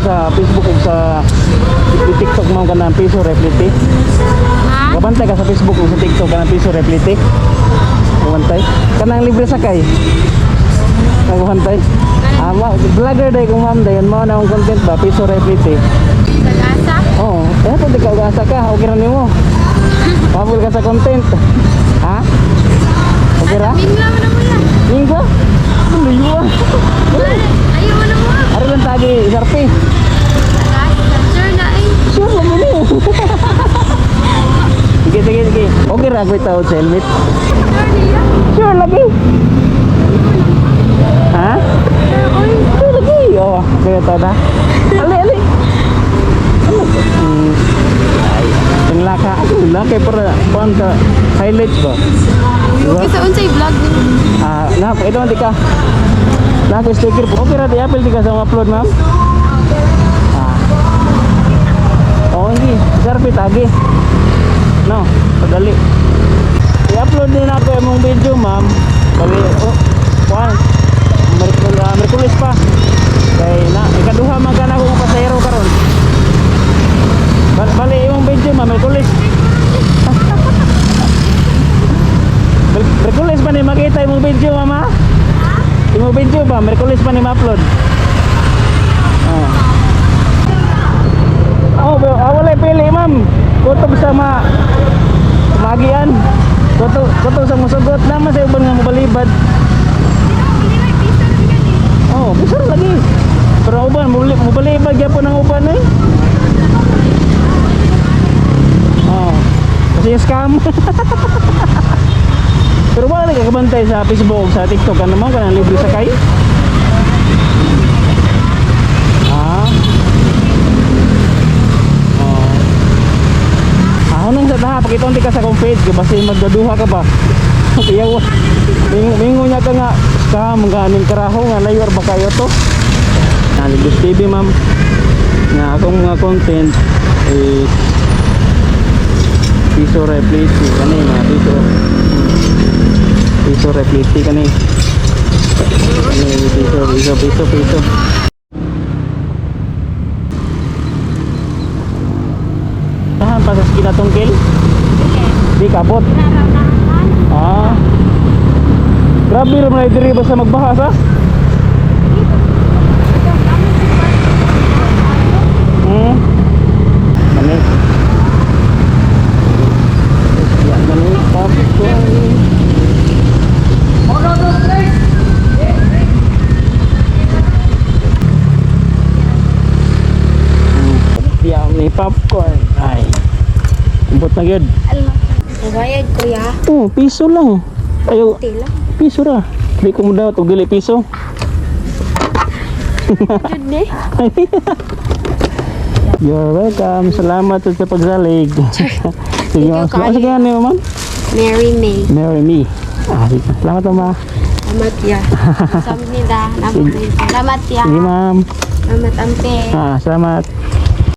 sa Facebook ug sa TikTok ma'am kanang piso replite. Ha? Kabantay ka sa Facebook ug sa TikTok kanang piso replite. Kabantay. Kanang libre sakay. Kabantay. Vlogger day kung ma'am dayon mo na ang content ba piso replite. Sa gasa? Oo, kaya pwede ka ugasa ka, okay ra nimo. Pabul ka sa content. Ha? Okay ra? Mingla mo na mo yan. Minggo? Luyo. Ayaw mo na mo. Ari lang tagi sarpi. Sa gasa? Sure na eh. Sure mo ni. Sige. Okay ra ko itaw sa helmet. Sure niya. Sure lagi. Ha? Sure lagi. Oh, kaya ta na. Ali. Ang laka para pang ka highlights ba? Diba? Kasi unsay vlog din. Ito nanti ka. Naka sticker po. Okay ra di apel di ka sa upload ma'am. Hindi. Sarpi tagi. No, padali. I-upload din ako yung video ma'am. Bali, Merkulis pa. Kaya ikaduha man ka na kung pasayro karon. Bali yung video ma'am, Merkulis. Merkulis pa ni makita yung video mama. Yung video ba, Merkulis pa ni ma-upload. Wala pili ma'am. Kutob sa magian. Kutob sa musugot naman sa uban nga mobalibad. Besar lagi. Pero uban mobalibad gyapon ang uban eh. Kasi scam. Pero wala ka kabantay sa Facebook, sa TikTok kan naman kanang libre sakay. Nung sa taha, pakita hindi ka sa akong page kasi magdaduha ka ba? Piyaw. Mingo niya ka nga scam ganing karaho nga layor ba kayo to? Ligos TV ma'am. Nga akong mga content is piso replite kanay mga piso replite kanay. Piso. Tahan pa sa kinatungkil? Di kabot. Grabe rin na diri basta magbahas ha? Mani. Yan mani popcorn. Yan ni popcorn. Ay. Umbot na gid. Bayad kuya. Piso lang. Ayo. Tila. Piso ra. Di ko mo daw ito dili piso. Jud ni. You're welcome. Salamat sa pagsalig. Sige, salamat sa ni ma'am. Mary May. Marry me. Sige. Salamat ma'am. Salamat ya. Salamat nida. Salamat ya. Sige ma'am. Salamat ampe. Salamat.